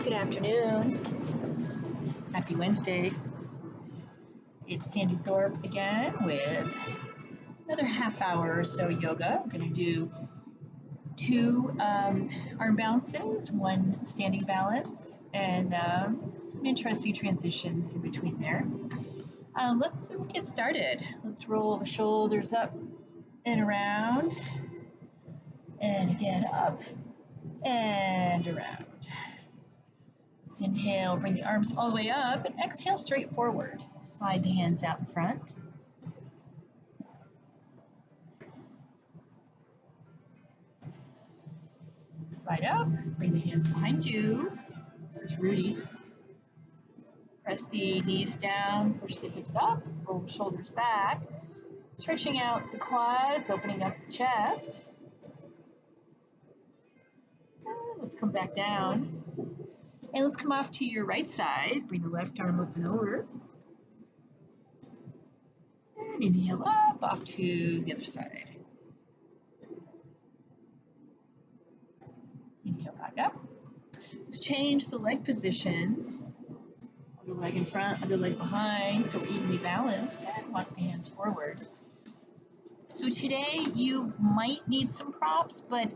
Good afternoon. Happy Wednesday. It's Sandy Thorpe again with another half hour or so yoga. I'm going to do 2 arm balances, 1 standing balance, and some interesting transitions in between there. Let's just get started. Let's roll the shoulders up and around, and again up and around. Let's inhale, bring the arms all the way up, and exhale straight forward. Slide the hands out in front. Slide up, bring the hands behind you. This is Rudy. Press the knees down, push the hips up, roll the shoulders back, stretching out the quads, opening up the chest. Let's come back down. And let's come off to your right side. Bring the left arm up and over. And inhale up, off to the other side. Inhale back up. Let's change the leg positions. Other leg in front, other leg behind, so we're evenly balanced. And walk the hands forward. So today you might need some props, but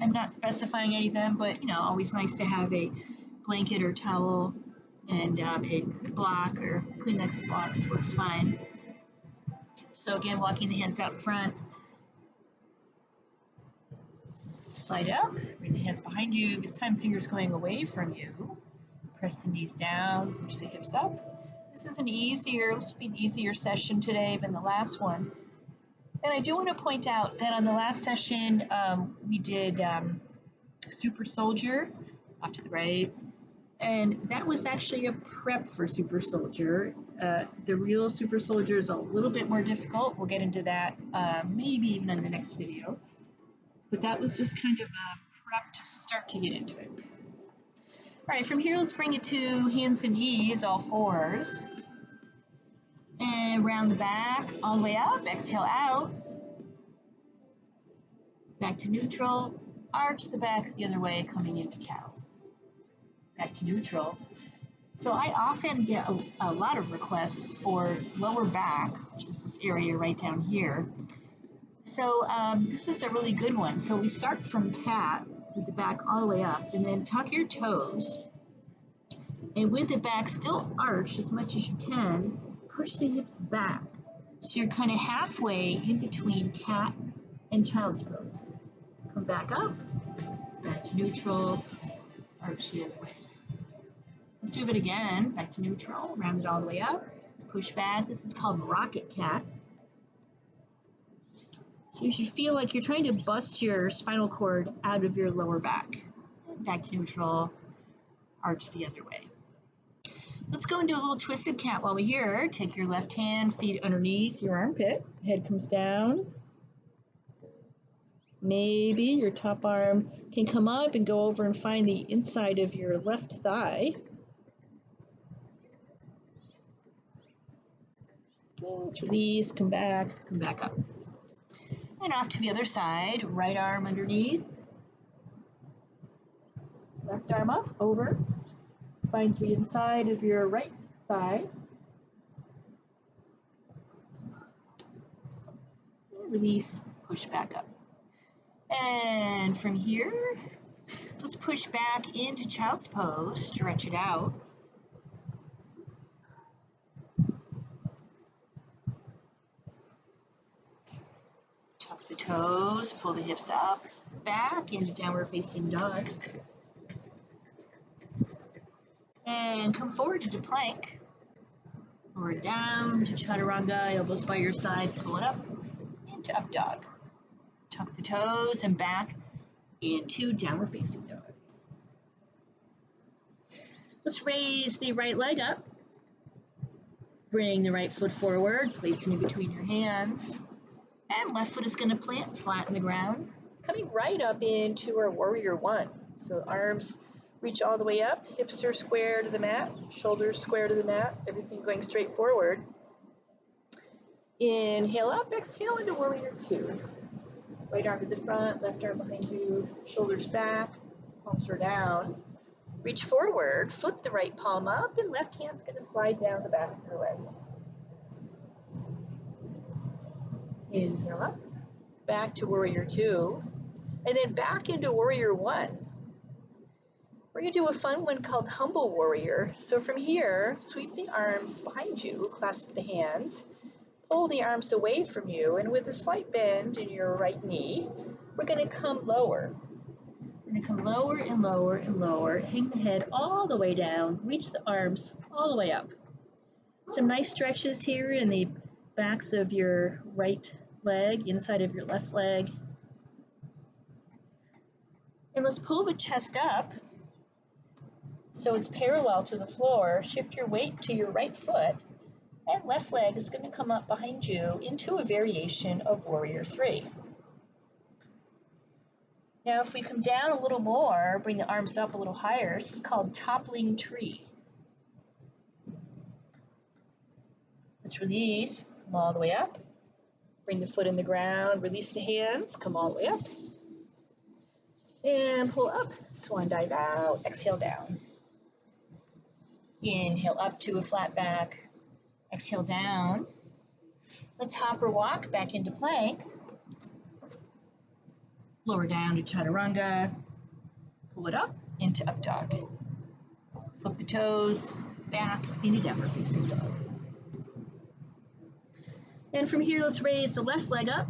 I'm not specifying any of them, but always nice to have a blanket or towel and a block or Kleenex box works fine. So again, walking the hands out in front, slide up, bring the hands behind you. This time fingers going away from you. Press the knees down, push the hips up. This will be an easier session today than the last one. And I do want to point out that on the last session, we did Super Soldier, off to the right, and that was actually a prep for Super Soldier. The real Super Soldier is a little bit more difficult. We'll get into that maybe even in the next video. But that was just kind of a prep to start to get into it. All right, from here, let's bring it to hands and knees, all fours. And round the back, all the way up, exhale out. Back to neutral, arch the back the other way, coming into cow. Back to neutral. So I often get a lot of requests for lower back, which is this area right down here. So this is a really good one. So we start from cat, with the back all the way up, and then tuck your toes. And with the back still arched as much as you can, push the hips back. So you're kind of halfway in between cat and child's pose. Come back up, back to neutral, arch the other way. Let's do it again, back to neutral, round it all the way up, push back. This is called rocket cat. So you should feel like you're trying to bust your spinal cord out of your lower back. Back to neutral, arch the other way. Let's go into a little twisted cat while we're here. Take your left hand, feet underneath your armpit. Head comes down. Maybe your top arm can come up and go over and find the inside of your left thigh. Let's release, come back up. And off to the other side. Right arm underneath. Left arm up, over. Finds the inside of your right thigh. Release, push back up. And from here, let's push back into child's pose, stretch it out. Tuck the toes, pull the hips up, back into downward facing dog. And come forward into plank, or down to chaturanga, elbows by your side, pull it up, into up dog. Tuck the toes and back into downward facing dog. Let's raise the right leg up. Bring the right foot forward, placing it between your hands. And left foot is going to plant flat in the ground, coming right up into our warrior one. So arms reach all the way up, hips are square to the mat, shoulders square to the mat, everything going straight forward. Inhale up, exhale into warrior two. Right arm to the front, left arm behind you, shoulders back, palms are down. Reach forward, flip the right palm up, and left hand's going to slide down the back of your leg. Inhale up, back to warrior two, and then back into warrior one. We're going to do a fun one called humble warrior. So from here, sweep the arms behind you, clasp the hands, pull the arms away from you, and with a slight bend in your right knee, we're going to come lower. We're going to come lower and lower and lower, hang the head all the way down, reach the arms all the way up. Some nice stretches here in the backs of your right leg, inside of your left leg. And let's pull the chest up so it's parallel to the floor. Shift your weight to your right foot, and left leg is going to come up behind you into a variation of warrior three. Now, if we come down a little more, bring the arms up a little higher, this is called toppling tree. Let's release, come all the way up. Bring the foot in the ground, release the hands, come all the way up. And pull up, swan dive out, exhale down. Inhale up to a flat back, exhale down. Let's hop or walk back into plank. Lower down to chaturanga, pull it up into up dog. Flip the toes, back into downward facing dog. And from here, let's raise the left leg up.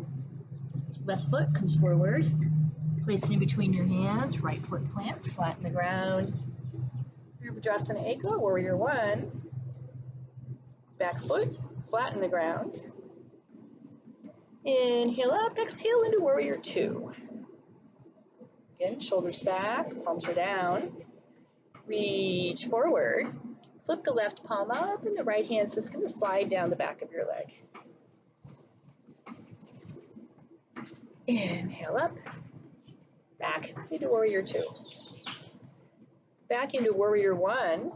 Left foot comes forward. Place it in between your hands. Right foot plants flat in the ground. Vinyasa Flow warrior one. Back foot flat in the ground. Inhale up, exhale into warrior two. Again, shoulders back, palms are down. Reach forward. Flip the left palm up, and the right hand's just going to slide down the back of your leg. Inhale up, back into warrior two. Back into warrior one.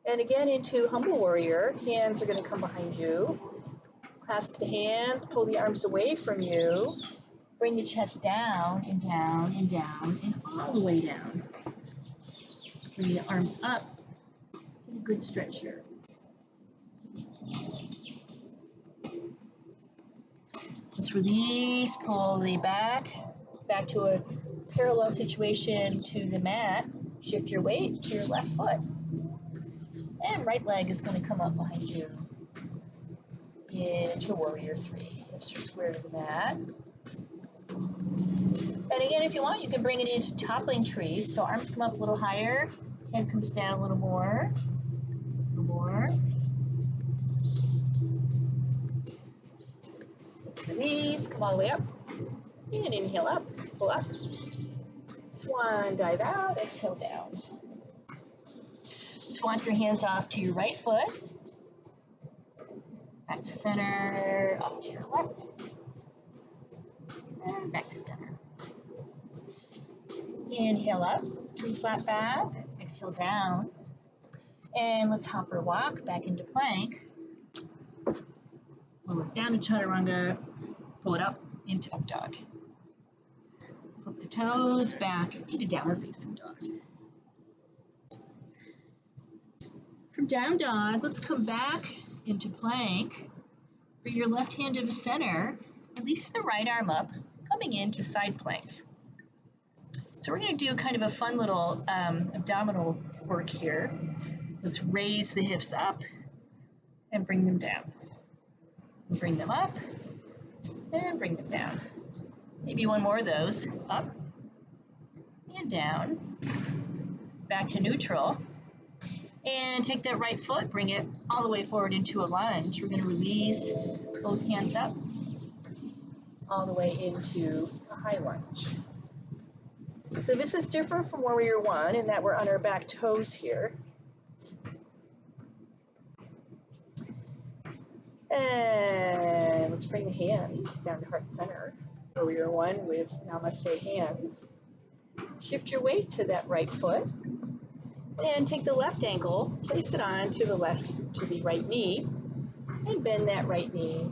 And again into humble warrior. Hands are going to come behind you. Clasp the hands, pull the arms away from you. Bring the chest down and down and down and all the way down. Bring the arms up. Get a good stretch here. Let's release, pull the back to a parallel situation to the mat. Shift your weight to your left foot. And right leg is going to come up behind you into warrior three. Hips are square to the mat. And again, if you want, you can bring it into toppling tree. So arms come up a little higher, head comes down a little more. A little more. Let's release, come all the way up. And inhale up, pull up. Swan dive out, exhale down. Squat your hands off to your right foot. Back to center, up to your left. And back to center. Inhale up to a flat back, exhale down. And let's hop or walk back into plank. Lower down to chaturanga, pull it up into up dog. Flip the toes back into downward facing dog. From down dog, let's come back into plank. Bring your left hand to the center, release the right arm up, coming into side plank. So we're going to do kind of a fun little abdominal work here. Let's raise the hips up and bring them down. Bring them up and bring them down. Maybe one more of those. Up and down. Back to neutral. And take that right foot, bring it all the way forward into a lunge. We're going to release both hands up all the way into a high lunge. So this is different from warrior one in that we're on our back toes here. And let's bring the hands down to heart center. Warrior one with namaste hands. Shift your weight to that right foot. And take the left ankle, place it on to the right knee, and bend that right knee.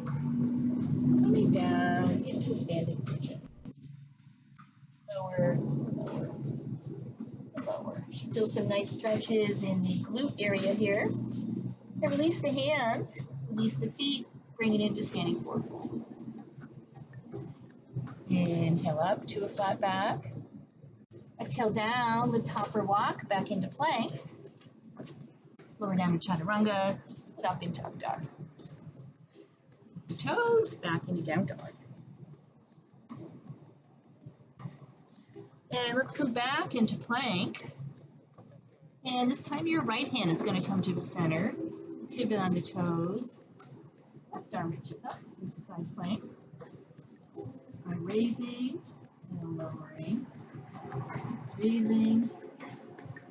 Coming down Feel some nice stretches in the glute area here. And release the hands, release the feet, bring it into standing forward fold. Inhale up to a flat back. Exhale down, let's hop or walk back into plank. Lower down to chaturanga, and up into up dog. The toes, back into down dog. And let's come back into plank. And this time your right hand is going to come to the center. Pivot on the toes. Left arm reaches up into side plank. By raising and lowering. Raising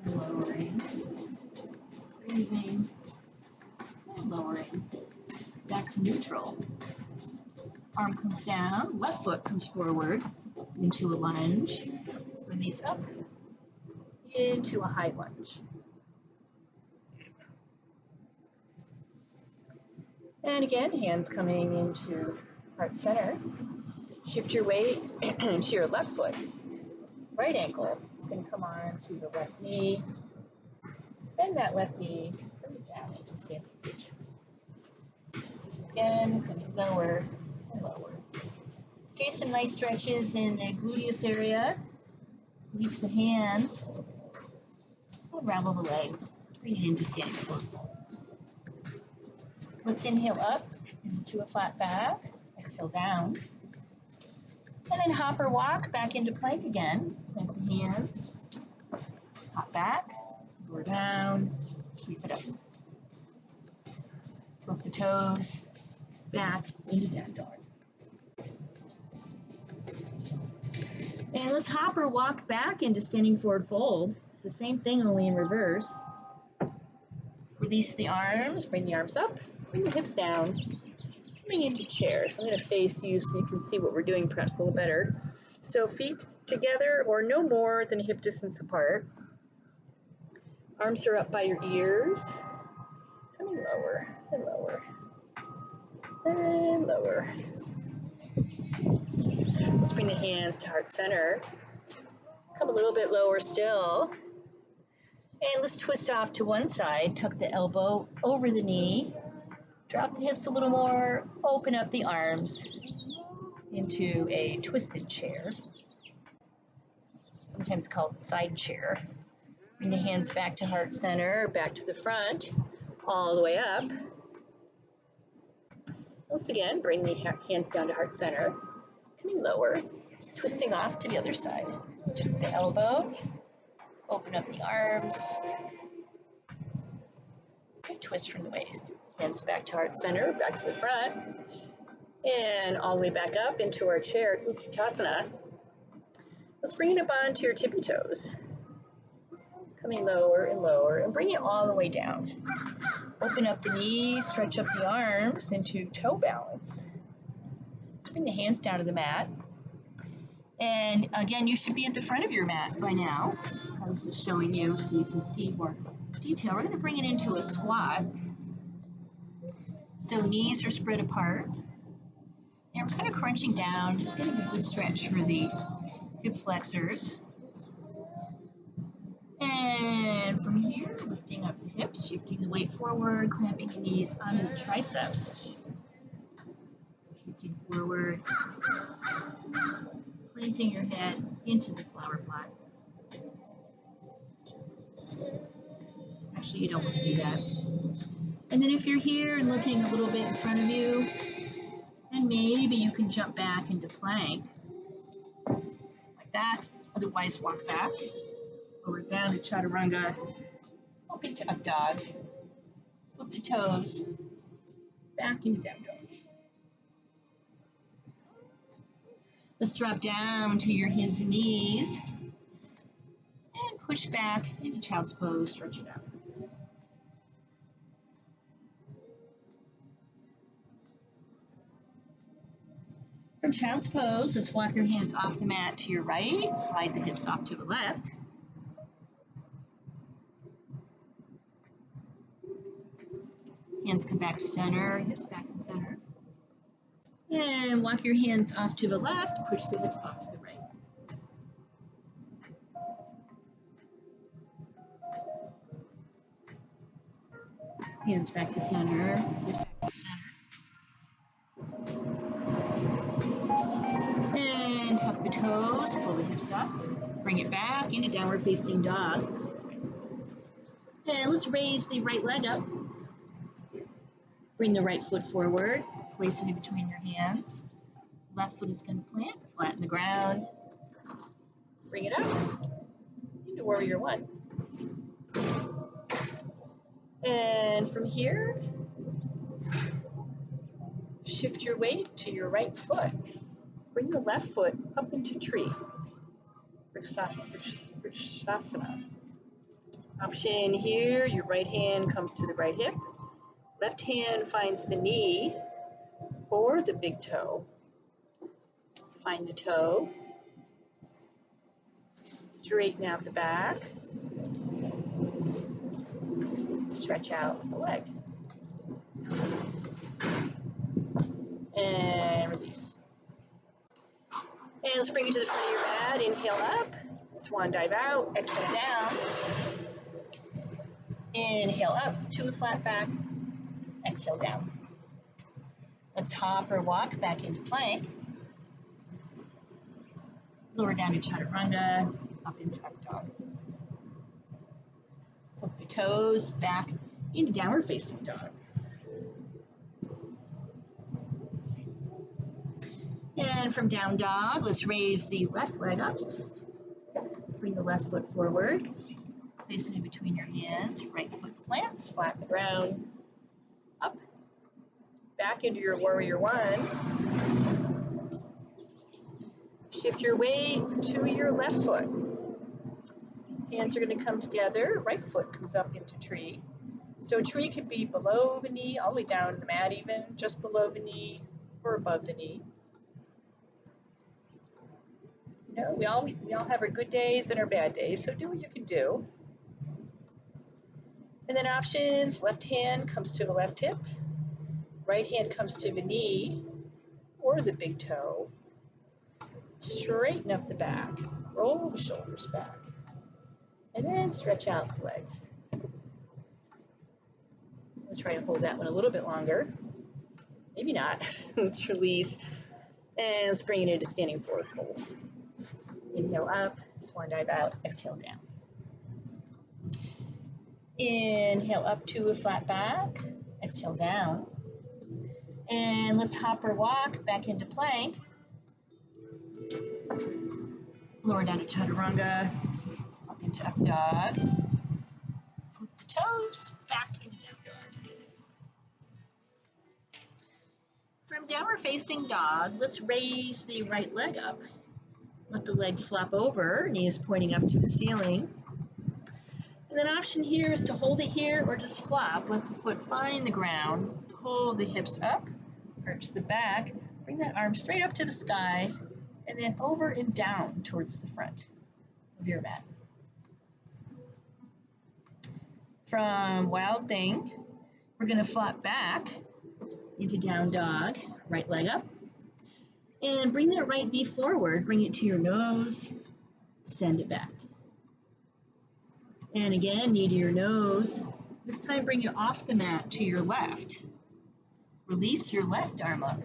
and lowering. Raising and lowering. Back to neutral. Arm comes down, left foot comes forward into a lunge. Release up into a high lunge. And again, hands coming into heart center. Shift your weight to your left foot. Right ankle is going to come on to the left knee. Bend that left knee, bring it down into standing bridge. Again, coming lower and lower. Okay, some nice stretches in the gluteus area. Release the hands. Unravel the legs. Bring it into standing forward fold. Let's inhale up into a flat back. Exhale down. And then hop or walk back into plank again. Plant the hands. Hop back. Lower down. Sweep it up. Flip the toes. Back into down dog. And let's hop or walk back into standing forward fold. It's the same thing, only in reverse. Release the arms, bring the arms up, bring the hips down, coming into chair. So I'm going to face you so you can see what we're doing perhaps a little better. So feet together or no more than hip distance apart. Arms are up by your ears, coming lower and lower and lower. Let's bring the hands to heart center. Come a little bit lower still. And let's twist off to one side. Tuck the elbow over the knee. Drop the hips a little more. Open up the arms into a twisted chair. Sometimes called side chair. Bring the hands back to heart center, back to the front, all the way up. Once again, bring the hands down to heart center. Coming lower, twisting off to the other side. Tuck the elbow, open up the arms, and twist from the waist. Hands back to heart center, back to the front, and all the way back up into our chair, Uttanasana. Let's bring it up onto your tippy toes. Coming lower and lower, and bring it all the way down. Open up the knees, stretch up the arms into toe balance. Bring the hands down to the mat. And again, you should be at the front of your mat by now. I was just showing you so you can see more detail. We're going to bring it into a squat. So knees are spread apart. And we're kind of crunching down, just getting a good stretch for the hip flexors. And from here, lifting up the hips, shifting the weight forward, clamping the knees onto the triceps. Shifting forward, planting your head into the flower pot. Actually, you don't want to do that. And then if you're here and looking a little bit in front of you, then maybe you can jump back into plank, like that. Otherwise, walk back. Lower down to chaturanga, up into up dog, flip the toes, back into down dog. Let's drop down to your hands and knees, and push back into child's pose, stretch it out. From child's pose, let's walk your hands off the mat to your right, slide the hips off to the left. Hands come back to center, hips back to center. And walk your hands off to the left, push the hips off to the right. Hands back to center. Hips back to center. And tuck the toes, pull the hips up, bring it back into downward facing dog. And let's raise the right leg up. Bring the right foot forward, place it in between your hands. Left foot is going to plant, flatten the ground. Bring it up into warrior one. And from here, shift your weight to your right foot. Bring the left foot up into tree. Vrishvamitrasana. Option here, your right hand comes to the right hip. Left hand finds the knee or the big toe. Find the toe. Straighten out the back. Stretch out the leg. And release. And let's bring you to the front of your mat. Inhale up. Swan dive out. Exhale down. Inhale up to a flat back. Exhale down. Let's hop or walk back into plank. Lower down to chaturanga. Up into up dog. Hook the toes back into downward facing dog. And from down dog, let's raise the left leg up. Bring the left foot forward. Place it in between your hands. Right foot plants, flatten the ground. Up. Back into your warrior one. Shift your weight to your left foot. Hands are going to come together. Right foot comes up into tree. So tree could be below the knee, all the way down the mat even, just below the knee or above the knee. You know, we all have our good days and our bad days, so do what you can do. And then options, left hand comes to the left hip. Right hand comes to the knee or the big toe. Straighten up the back. Roll the shoulders back. And then stretch out the leg. We'll try to hold that one a little bit longer. Maybe not. Let's release. And let's bring it into standing forward fold. Inhale up, swan dive out, exhale down. Inhale up to a flat back, exhale down. And let's hop or walk back into plank. Lower down to chaturanga, up into up dog. Flip the toes, back into down dog. From downward facing dog, let's raise the right leg up. Let the leg flop over, knees pointing up to the ceiling. And then option here is to hold it here or just flop. Let the foot find the ground. Pull the hips up, arch the back, bring that arm straight up to the sky, and then over and down towards the front of your mat. From Wild Thing, we're going to flop back into down dog, right leg up. And bring that right knee forward, bring it to your nose, send it back. And again, knee to your nose. This time bring it off the mat to your left. Release your left arm up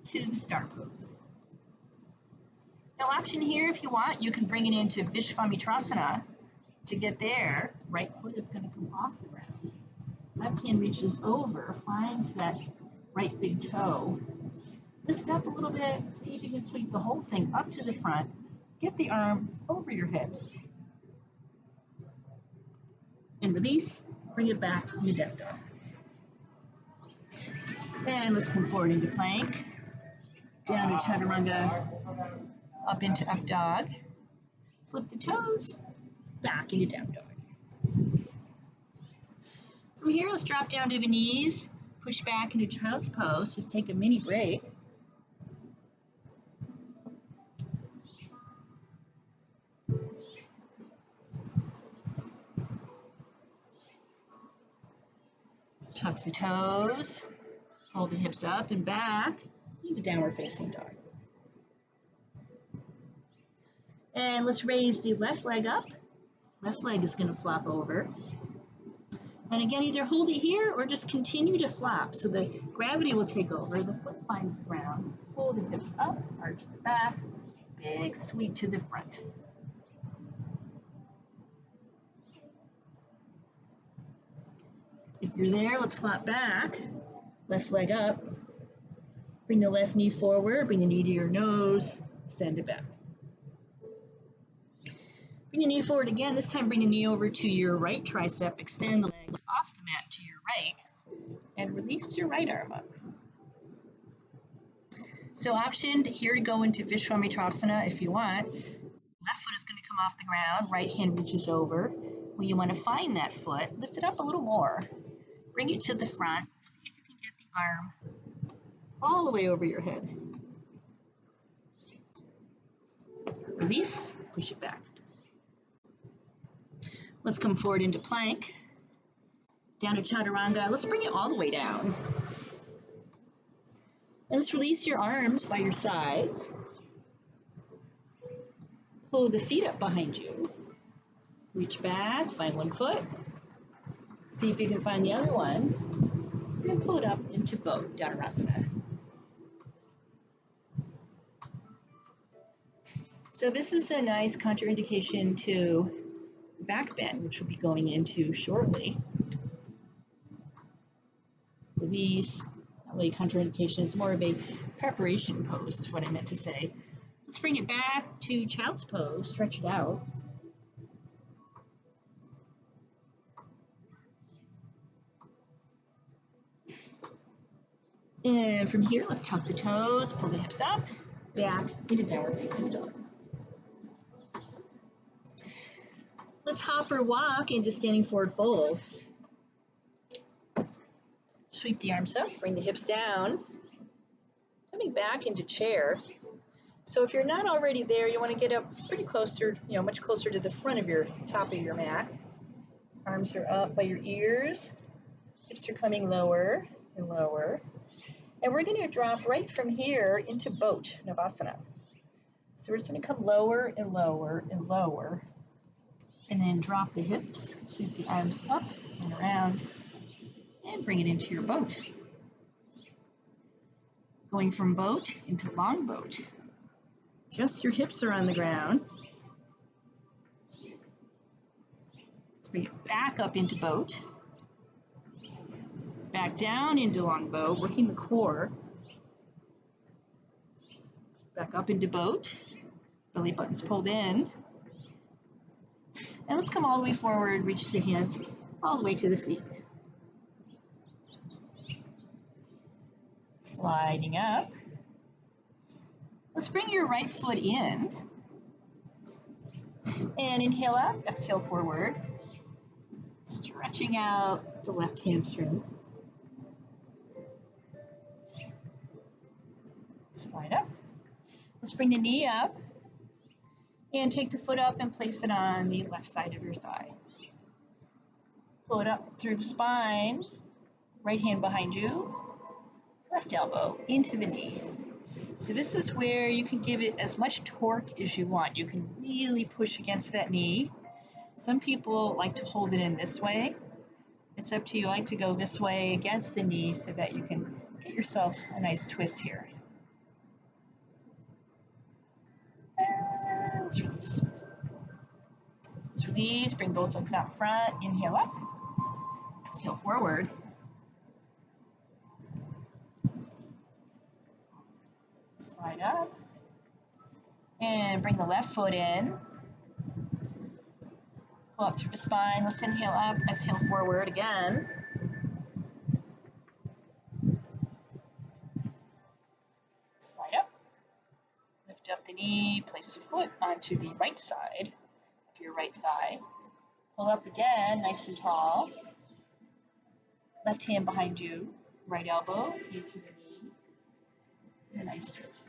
to the star pose. Now option here, if you want, you can bring it into Vish Vamitrasana. To get there, right foot is going to come off the ground. Left hand reaches over, finds that right big toe. Lift it up a little bit, see if you can sweep the whole thing up to the front. Get the arm over your hip. And release, bring it back into down dog. And let's come forward into plank. Down to chaturanga, up into up dog. Flip the toes, back into down dog. From here, let's drop down to the knees. Push back into child's pose. Just take a mini break. Tuck the toes. Hold the hips up and back. Into downward facing dog. And let's raise the left leg up. Left leg is going to flop over. And again, either hold it here or just continue to flap so the gravity will take over. The foot finds the ground. Pull the hips up, arch the back, big sweep to the front. If you're there, let's flop back. Left leg up. Bring the left knee forward, bring the knee to your nose, send it back. Bring the knee forward again. This time bring the knee over to your right tricep. Extend the leg off the mat to your right and release your right arm up. So option here to go into Vish Vamitrasana if you want. Left foot is going to come off the ground. Right hand reaches over. When you want to find that foot, lift it up a little more. Bring it to the front. See if you can get the arm all the way over your head. Release, push it back. Let's come forward into plank. Down to chaturanga. Let's bring it all the way down. And let's release your arms by your sides. Pull the feet up behind you. Reach back, find one foot. See if you can find the other one. And pull it up into boat, Dhanurasana. So this is a nice contraindication to back bend, which we'll be going into shortly. Release, not really contraindication, it's more of a preparation pose is what I meant to say. Let's bring it back to child's pose, stretch it out. And from here, let's tuck the toes, pull the hips up, back into downward facing dog. Let's hop or walk into standing forward fold. Sweep the arms up, bring the hips down, coming back into chair. So if you're not already there, you want to get up pretty close to, much closer to the front of your top of your mat. Arms are up by your ears, hips are coming lower and lower. And we're going to drop right from here into boat, Navasana. So we're just going to come lower and lower and lower. And then drop the hips, sweep the arms up and around, and bring it into your boat. Going from boat into long boat. Just your hips are on the ground. Let's bring it back up into boat. Back down into long boat, working the core. Back up into boat. Belly button's pulled in. And let's come all the way forward, reach the hands all the way to the feet. Sliding up. Let's bring your right foot in. And inhale up, exhale forward. Stretching out the left hamstring. Slide up. Let's bring the knee up. And take the foot up and place it on the left side of your thigh. Pull it up through the spine, right hand behind you, left elbow into the knee. So this is where you can give it as much torque as you want. You can really push against that knee. Some people like to hold it in this way. It's up to you. I like to go this way against the knee so that you can get yourself a nice twist here. Let's release. Let's release, bring both legs out front, inhale up, exhale forward. Slide up, and bring the left foot in. Pull up through the spine, let's inhale up, exhale forward again. Slide up. Lift up the knee, place the foot onto the right side of your right thigh. Pull up again, nice and tall. Left hand behind you, right elbow into the knee. And a nice twist.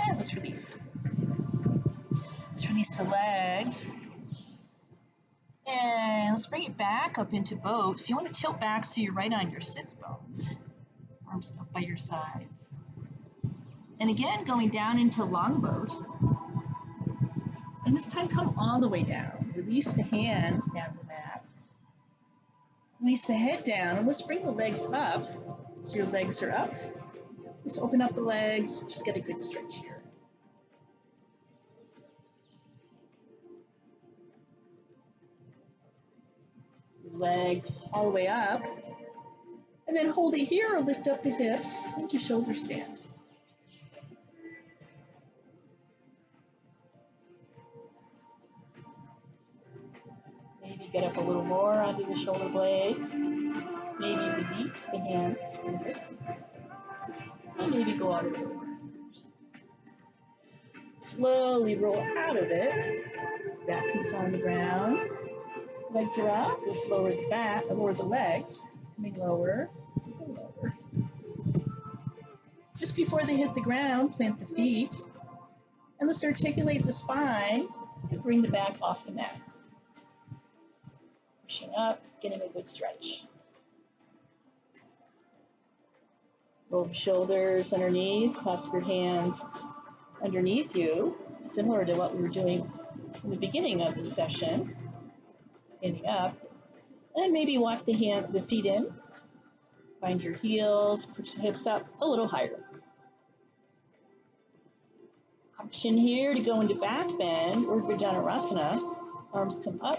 And let's release. Let's release the legs. And let's bring it back up into boat. So you want to tilt back so you're right on your sits bones. Arms up by your sides. And again, going down into long boat. And this time, come all the way down. Release the hands down the mat. Release the head down, and let's bring the legs up. So your legs are up. Let's open up the legs. Just get a good stretch here. Legs all the way up. And then hold it here or lift up the hips into shoulder stand. Maybe get up a little more onto the shoulder blades. Maybe release the hands. And maybe go out of it. Slowly roll out of it. Back piece on the ground. Legs are up. Let's lower the back, lower the legs. Coming lower and lower. Just before they hit the ground, plant the feet. And let's articulate the spine and bring the back off the mat. Pushing up, getting a good stretch. Roll the shoulders underneath, clasp your hands underneath you, similar to what we were doing in the beginning of the session. Standing up, and maybe walk the feet in. Find your heels, push the hips up a little higher. Option here to go into back bend or Vinyasa. Arms come up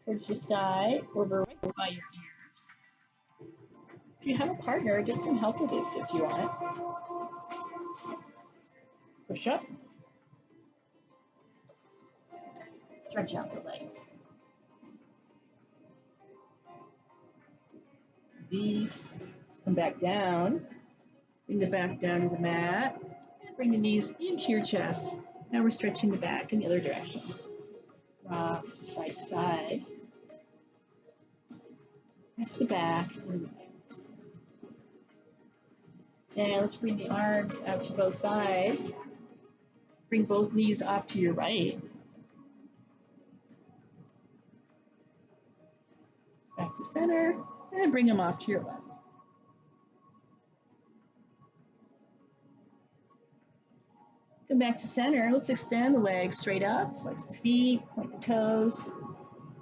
towards the sky, over right by your ears. If you have a partner, get some help with this if you want. Push up. Stretch out the legs. Release. Come back down. Bring the back down to the mat. And bring the knees into your chest. Now we're stretching the back in the other direction. Rock from side to side. Press the back. And let's bring the arms out to both sides. Bring both knees off to your right. Back to center. And bring them off to your left. Come back to center. Let's extend the legs straight up. Flex the feet, point the toes.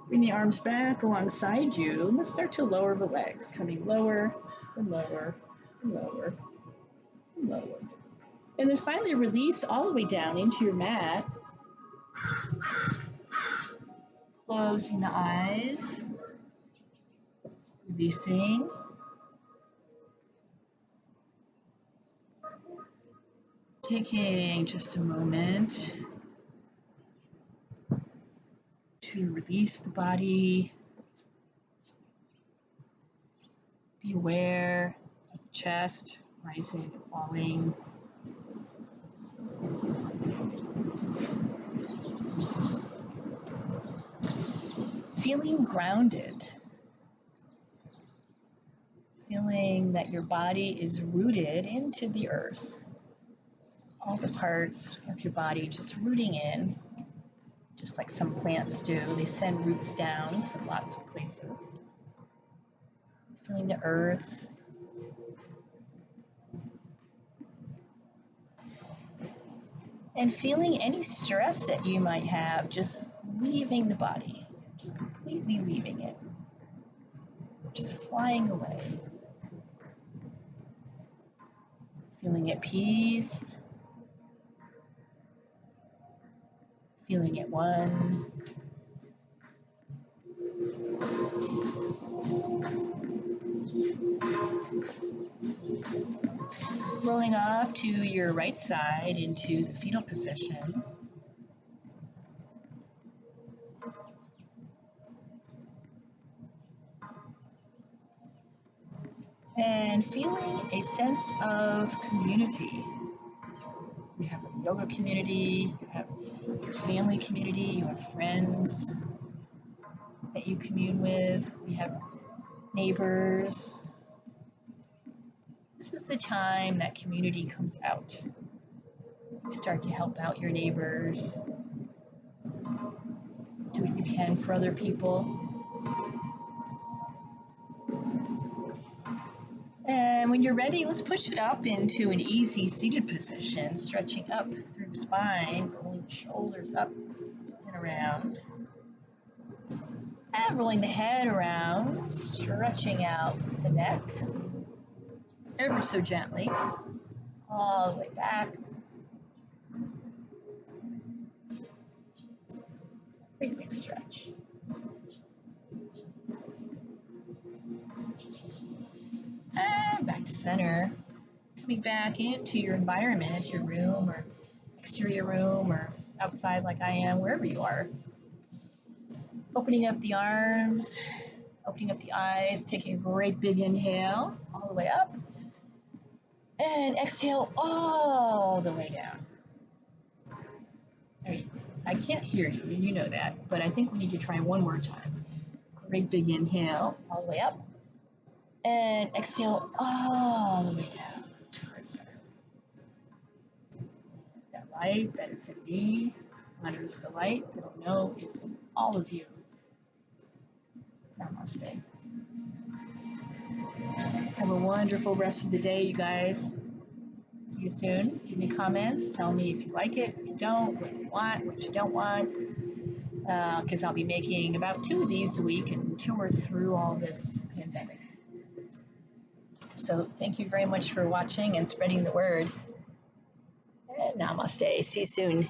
Bring the arms back alongside you. And let's start to lower the legs, coming lower and lower and lower and lower. And then finally release all the way down into your mat. Closing the eyes. Releasing. Taking just a moment to release the body. Be aware of the chest rising and falling. Feeling grounded. Feeling that your body is rooted into the earth. All the parts of your body just rooting in, just like some plants do. They send roots down from lots of places. Feeling the earth. And feeling any stress that you might have, just leaving the body, just completely leaving it, just flying away. Feeling at peace. Feeling at one. Rolling off to your right side into the fetal position. And feeling a sense of community. You have a yoga community, you have your family community, you have friends that you commune with, you have neighbors. This is the time that community comes out. You start to help out your neighbors, do what you can for other people. And when you're ready, let's push it up into an easy seated position, stretching up through the spine, rolling the shoulders up around. And rolling the head around, stretching out the neck ever so gently, all the way back. Big, big stretch. And back to center. Coming back into your environment, your room or exterior room or outside like I am, wherever you are. Opening up the arms, opening up the eyes, taking a great big inhale all the way up. And exhale all the way down. I can't hear you, and you know that, but I think we need to try one more time. Great big inhale all the way up. And exhale all the way down towards center. That light that is in me honors the light that I know is in all of you. Namaste. Have a wonderful rest of the day, you guys. See you soon. Give me comments. Tell me if you like it, if you don't, what you want, what you don't want. Because I'll be making about 2 of these a week until we're through all this pandemic. So thank you very much for watching and spreading the word. And namaste. See you soon.